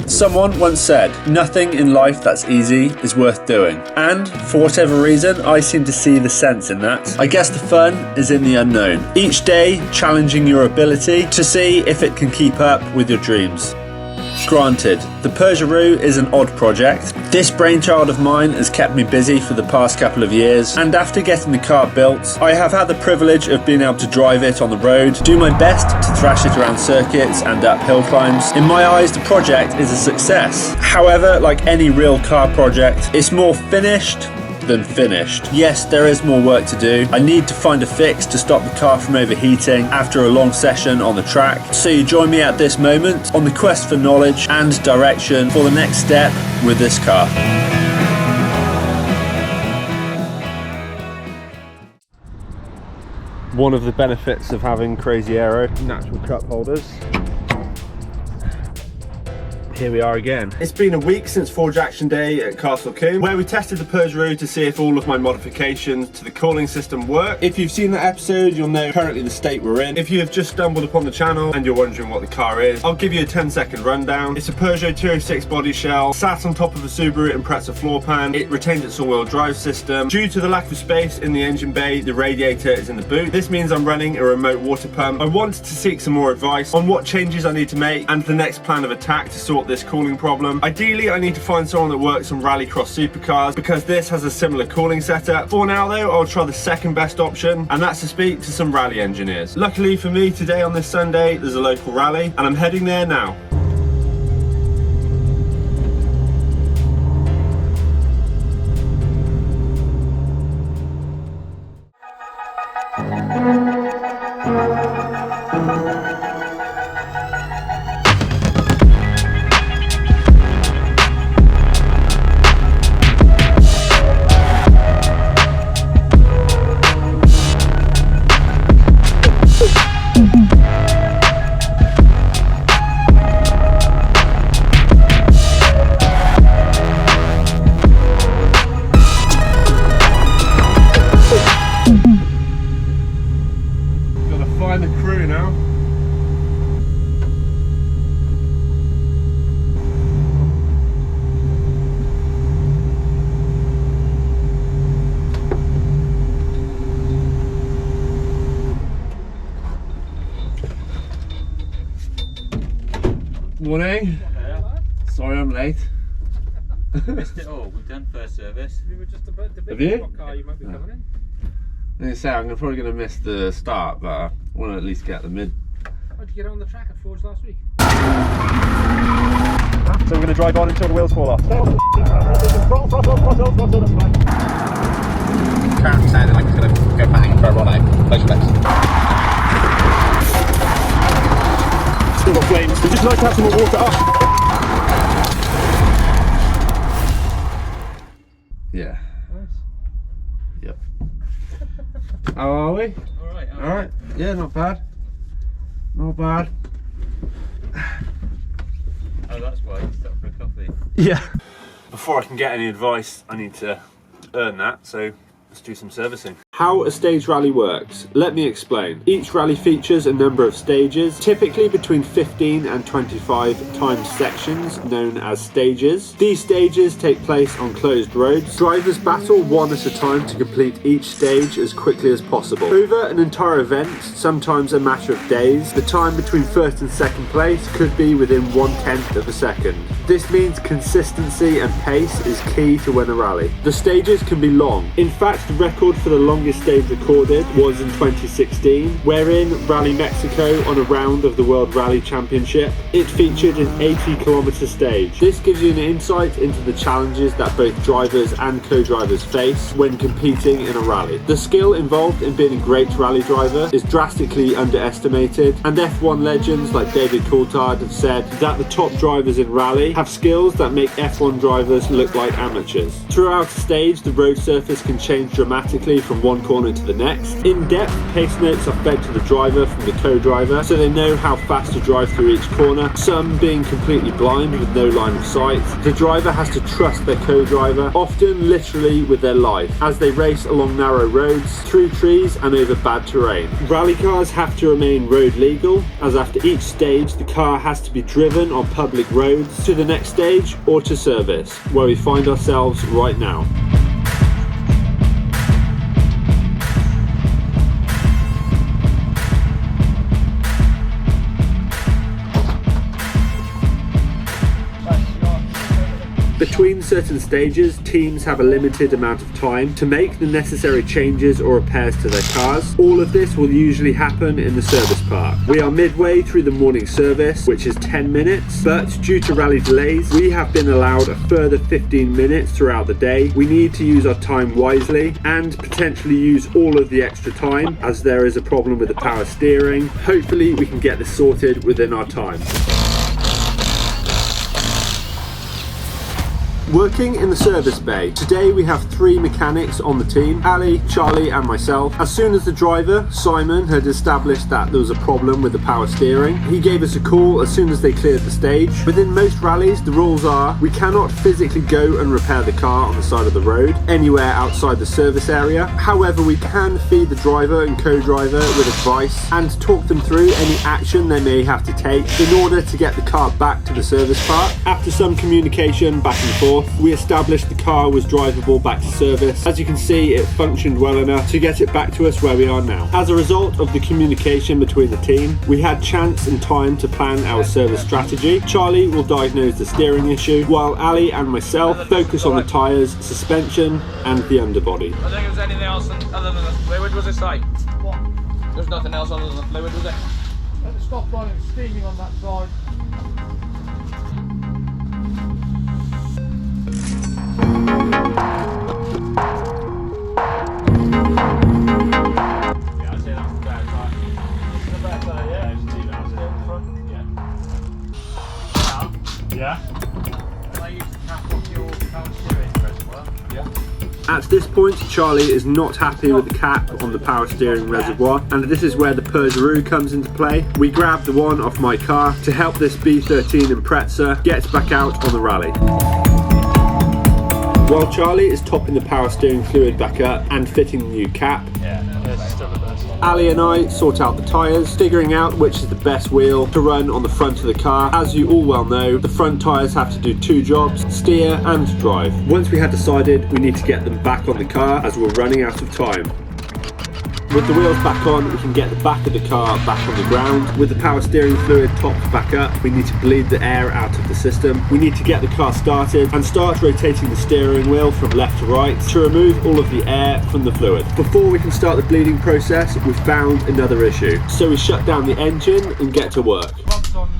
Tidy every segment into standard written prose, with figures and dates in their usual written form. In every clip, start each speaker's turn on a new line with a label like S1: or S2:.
S1: Someone once said, nothing in life that's easy is worth doing. And for whatever reason, I seem to see the sense in that. I guess the fun is in the unknown. Each day challenging your ability to see if it can keep up with your dreams. Granted, the Peugaru is an odd project. This brainchild of mine has kept me busy for the past couple of years, and after getting the car built, I have had the privilege of being able to drive it on the road, do my best to thrash it around circuits and up hill climbs. In my eyes, the project is a success. However, like any real car project, it's more finished than finished. Yes, there is more work to do. I need to find a fix to stop the car from overheating after a long session on the track. So you join me at this moment on the quest for knowledge and direction for the next step with this car. One of the benefits of having Crazy Aero natural cup holders. Here we are again. It's been a week since Forge Action Day at Castle Combe, where we tested the Peugeru to see if all of my modifications to the cooling system work. If you've seen that episode, you'll know currently the state we're in. If you have just stumbled upon the channel and you're wondering what the car is, I'll give you a 10-second rundown. It's a Peugeot 206 body shell, sat on top of a Subaru Impreza floor pan. It retains its all-wheel drive system. Due to the lack of space in the engine bay, the radiator is in the boot. This means I'm running a remote water pump. I wanted to seek some more advice on what changes I need to make and the next plan of attack to sort this cooling problem. Ideally, I need to find someone that works on rallycross supercars because this has a similar cooling setup. For now though, I'll try the second best option, and that's to speak to some rally engineers. Luckily for me, today on this Sunday, there's a local rally and I'm heading there now. Find the crew now. Morning. Sorry I'm late.
S2: Missed it all. We've done first service. We were just about to
S1: Have you?
S2: What car you might be coming in.
S1: I'm probably going to miss the start, but I want to at least get the mid.
S2: How did you get on the track at Forge last week?
S3: So we're going to drive on until the wheels fall off.
S4: Car sounded like it's going to go bang for a run out. Close your legs.
S3: Still got flames. We'd just like to have some more water up.
S1: Yeah.
S2: Nice.
S1: Yep. How are we?
S2: Alright.
S1: Alright. Yeah, not bad. Not bad.
S2: Oh, that's why you stopped for a coffee.
S1: Yeah. Before I can get any advice, I need to earn that, so let's do some servicing. How a stage rally works, let me explain. Each rally features a number of stages, typically between 15 and 25 timed sections known as stages. These stages take place on closed roads. Drivers battle one at a time to complete each stage as quickly as possible. Over an entire event, sometimes a matter of days, the time between first and second place could be within 1/10 of a second. This means consistency and pace is key to win a rally. The stages can be long. In fact, the record for the longest stage recorded was in 2016, wherein Rally Mexico on a round of the World Rally Championship. It featured an 80-kilometer stage. This gives you an insight into the challenges that both drivers and co-drivers face when competing in a rally. The skill involved in being a great rally driver is drastically underestimated, and F1 legends like David Coulthard have said that the top drivers in rally have skills that make F1 drivers look like amateurs. Throughout a stage, the road surface can change dramatically from one one corner to the next. In-depth pace notes are fed to the driver from the co-driver, so they know how fast to drive through each corner, some being completely blind with no line of sight. The driver has to trust their co-driver, often literally with their life, as they race along narrow roads, through trees and over bad terrain. Rally cars have to remain road legal, as after each stage the car has to be driven on public roads to the next stage or to service, where we find ourselves right now. Between certain stages, teams have a limited amount of time to make the necessary changes or repairs to their cars. All of this will usually happen in the service park. We are midway through the morning service, which is 10 minutes, but due to rally delays, we have been allowed a further 15 minutes throughout the day. We need to use our time wisely and potentially use all of the extra time, as there is a problem with the power steering. Hopefully we can get this sorted within our time. Working in the service bay, today we have 3 mechanics on the team, Ali, Charlie and myself. As soon as the driver, Simon, had established that there was a problem with the power steering, he gave us a call as soon as they cleared the stage. Within most rallies, the rules are we cannot physically go and repair the car on the side of the road, anywhere outside the service area. However, we can feed the driver and co-driver with advice and talk them through any action they may have to take in order to get the car back to the service park. After some communication back and forth, we established the car was drivable back to service. As you can see, it functioned well enough to get it back to us where we are now. As a result of the communication between the team, we had chance and time to plan our service strategy. Charlie will diagnose the steering issue, while Ali and myself focus on the tyres, suspension and the underbody.
S4: I think it was anything else other than the fluid, was it, say? What? There's nothing else other than the fluid, was it?
S3: Let the stop line and steaming on that side.
S2: Yeah, I'd say that's the better part. The better part, yeah. Just leave it as it in front. Yeah. Yeah. Can I use the cap off your power steering reservoir? Yeah.
S1: At this point, Charlie is not happy with the cap on the power steering reservoir, and this is where the Peugaru comes into play. We grab the one off my car to help this B13 Impreza get back out on the rally. While Charlie is topping the power steering fluid back up and fitting the new cap, Ali and I sort out the tyres, figuring out which is the best wheel to run on the front of the car. As you all well know, the front tyres have to do 2 jobs, steer and drive. Once we had decided, we need to get them back on the car as we're running out of time. With the wheels back on, we can get the back of the car back on the ground. With the power steering fluid topped back up, we need to bleed the air out of the system. We need to get the car started and start rotating the steering wheel from left to right to remove all of the air from the fluid. Before we can start the bleeding process, we found another issue. So we shut down the engine and get to work.
S3: Bumped on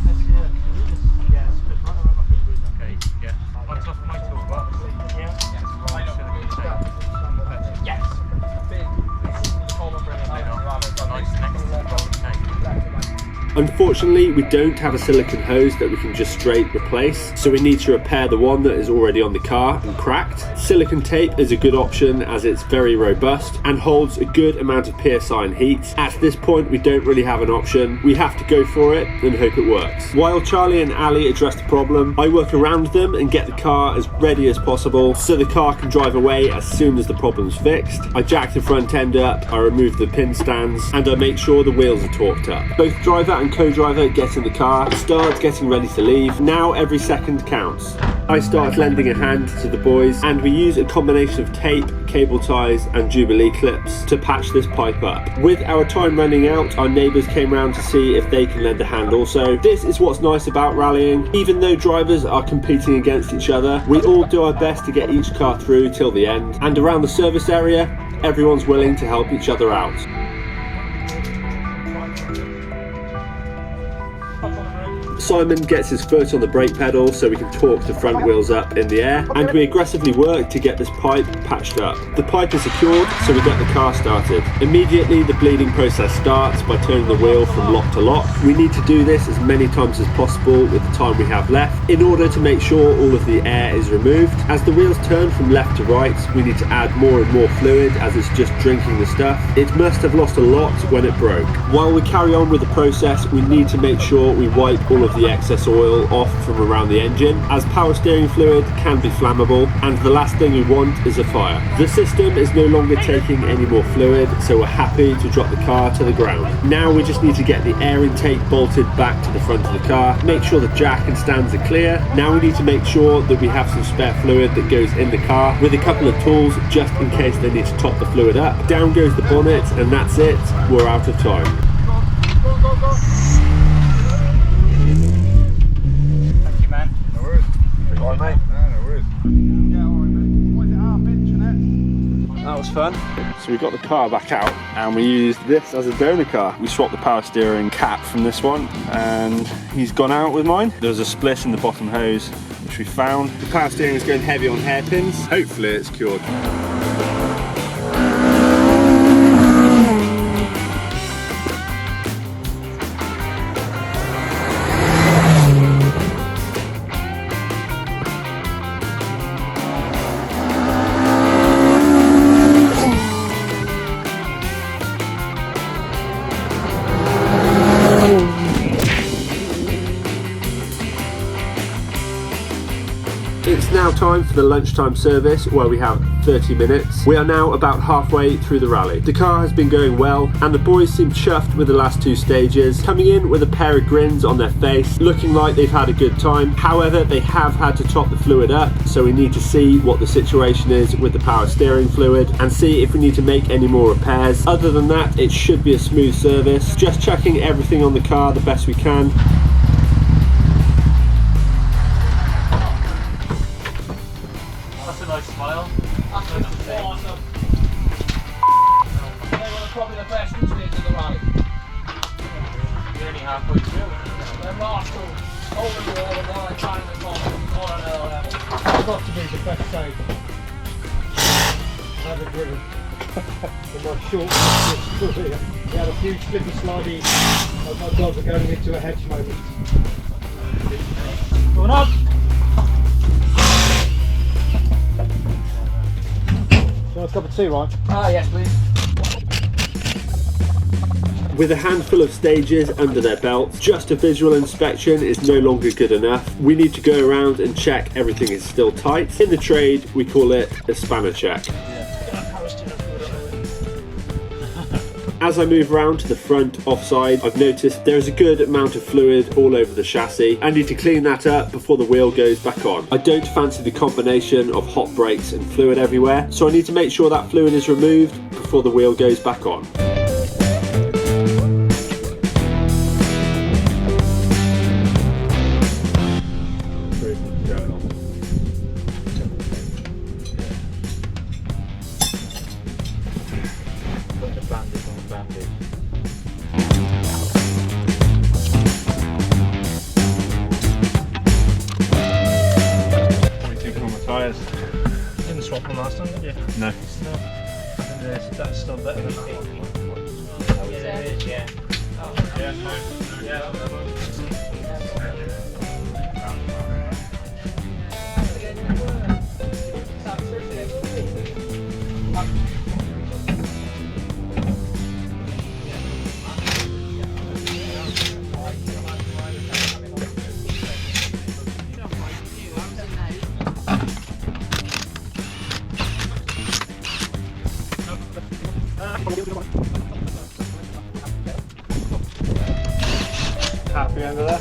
S3: this here. Yeah, it's a bit right around my fingers.
S2: Okay, yeah. On top of my toolbox.
S3: Yeah.
S2: Yes.
S1: Unfortunately, we don't have a silicone hose that we can just straight replace, so we need to repair the one that is already on the car and cracked. Silicone tape is a good option as it's very robust and holds a good amount of PSI and heat. At this point, we don't really have an option. We have to go for it and hope it works. While Charlie and Ali address the problem, I work around them and get the car as ready as possible so the car can drive away as soon as the problem's fixed. I jack the front end up, I remove the pin stands, and I make sure the wheels are torqued up. Both driver and co-driver get in the car, start getting ready to leave. Now every second counts. I start lending a hand to the boys, and we use a combination of tape, cable ties and Jubilee clips to patch this pipe up. With our time running out, our neighbours came round to see if they can lend a hand also. This is what's nice about rallying. Even though drivers are competing against each other, we all do our best to get each car through till the end, and around the service area, everyone's willing to help each other out. Simon gets his foot on the brake pedal so we can torque the front wheels up in the air, and we aggressively work to get this pipe patched up. The pipe is secured, so we get the car started. Immediately the bleeding process starts by turning the wheel from lock to lock. We need to do this as many times as possible with the time we have left in order to make sure all of the air is removed. As the wheels turn from left to right, we need to add more and more fluid as it's just drinking the stuff. It must have lost a lot when it broke. While we carry on with the process, we need to make sure we wipe all of the excess oil off from around the engine, as power steering fluid can be flammable, and the last thing we want is a fire. The system is no longer taking any more fluid, so we're happy to drop the car to the ground. Now we just need to get the air intake bolted back to the front of the car, make sure the jack and stands are clear. Now we need to make sure that we have some spare fluid that goes in the car with a couple of tools just in case they need to top the fluid up. Down goes the bonnet, and that's it. We're out of time.
S2: Thank you, man.
S3: No worries.
S2: All right, mate.
S3: No worries.
S2: Yeah, all right, mate. Was it half inch, innit?
S1: That was fun. So we got the car back out and we used this as a donor car. We swapped the power steering cap from this one and he's gone out with mine. There was a split in the bottom hose which we found. The power steering is going heavy on hairpins. Hopefully it's cured. It's now time for the lunchtime service where we have 30 minutes. We are now about halfway through the rally. The car has been going well and the boys seem chuffed with the last two stages, coming in with a pair of grins on their face, looking like they've had a good time. However, they have had to top the fluid up, so we need to see what the situation is with the power steering fluid and see if we need to make any more repairs. Other than that, it should be a smooth service. Just checking everything on the car the best we can.
S2: That's a nice smile.
S4: That's awesome. They were probably the best engineers in the rally.
S2: You're only halfway through.
S4: They're rascals. Holding the wall and they're trying to go on another level.
S5: It's got to be the best stage I've ever driven. In my short career, we had a few slippy slidey as my dogs are going into a hedge moment.
S2: Going up.
S5: Do you want a cup of tea, Ryan?
S4: Ah, yes, please.
S1: With a handful of stages under their belts, just a visual inspection is no longer good enough. We need to go around and check everything is still tight. In the trade, we call it a spanner check. As I move around to the front offside, I've noticed there is a good amount of fluid all over the chassis. I need to clean that up before the wheel goes back on. I don't fancy the combination of hot brakes and fluid everywhere, so I need to make sure that fluid is removed before the wheel goes back on.
S2: Put the bandage on the bandage.
S1: What do you think on the tyres?
S5: Didn't swap them last time, did you?
S1: No.
S5: That's still better than that.
S2: Yeah, it is, yeah.
S1: Happy under there?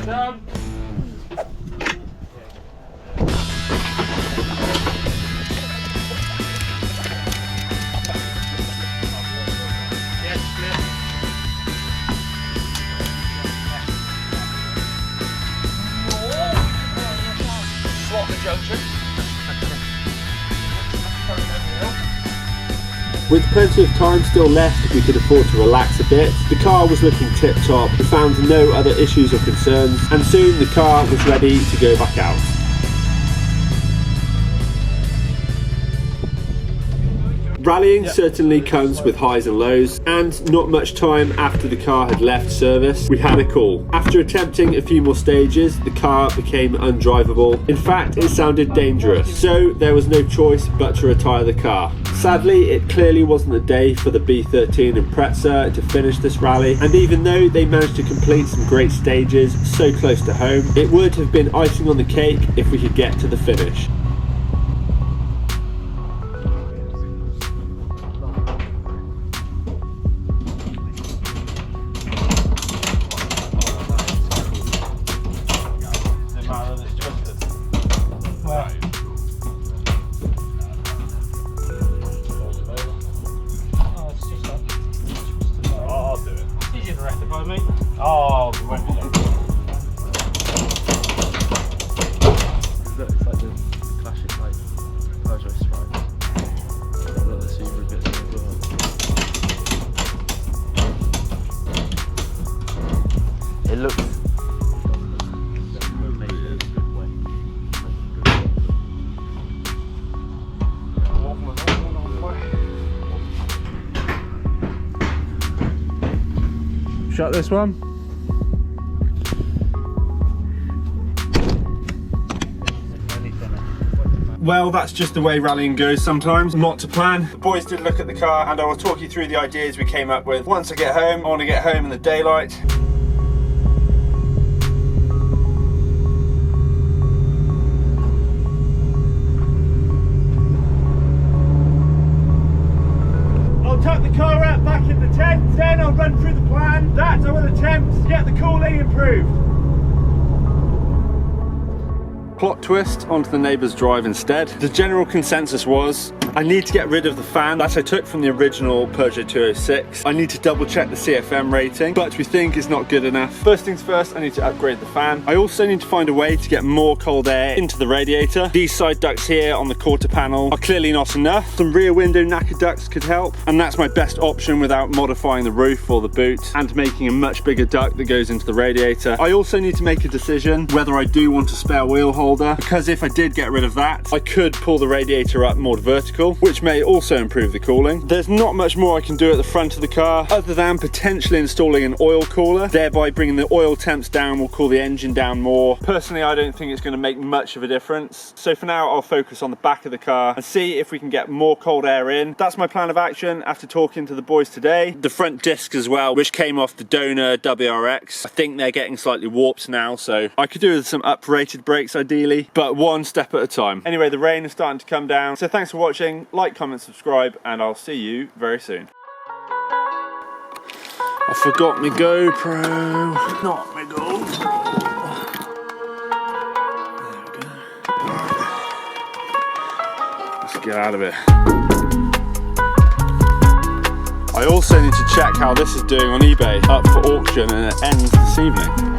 S4: Down. Swap the junction.
S1: With plenty of time still left, we could afford to relax a bit. The car was looking tip top, we found no other issues or concerns, and soon the car was ready to go back out. Rallying certainly comes with highs and lows, and not much time after the car had left service, we had a call. After attempting a few more stages, the car became undrivable. In fact, it sounded dangerous, so there was no choice but to retire the car. Sadly, it clearly wasn't the day for the B13 Impreza to finish this rally, and even though they managed to complete some great stages so close to home, it would have been icing on the cake if we could get to the finish.
S2: Oh, we won't be there.
S6: Look, it's like the classic like Peugeot stripes. Look, the Subaru bits as well. It looks.
S3: Shut this one.
S1: Well, that's just the way rallying goes sometimes, not to plan. The boys did look at the car and I will talk you through the ideas we came up with. Once I get home, I want to get home in the daylight. I'll tuck the car out back in the tent, then I'll run through the plan. That I will attempt to get the cooling improved. Plot twist, onto the neighbour's drive instead. The general consensus was, I need to get rid of the fan that I took from the original Peugeot 206. I need to double check the CFM rating, but we think it's not good enough. First things first, I need to upgrade the fan. I also need to find a way to get more cold air into the radiator. These side ducts here on the quarter panel are clearly not enough. Some rear window knacker ducts could help, and that's my best option without modifying the roof or the boot and making a much bigger duct that goes into the radiator. I also need to make a decision whether I do want a spare wheel holder, because if I did get rid of that, I could pull the radiator up more vertical, which may also improve the cooling. There's not much more I can do at the front of the car other than potentially installing an oil cooler, thereby bringing the oil temps down will cool the engine down more. Personally, I don't think it's going to make much of a difference. So for now, I'll focus on the back of the car and see if we can get more cold air in. That's my plan of action after talking to the boys today. The front discs as well, which came off the Donor WRX, I think they're getting slightly warped now, so I could do with some uprated brakes ideally, but one step at a time. Anyway, the rain is starting to come down, so thanks for watching. Like, comment, subscribe, and I'll see you very soon. I forgot my GoPro. Not my GoPro. There we go. Let's get out of it. I also need to check how this is doing on eBay. Up for auction and it ends this evening.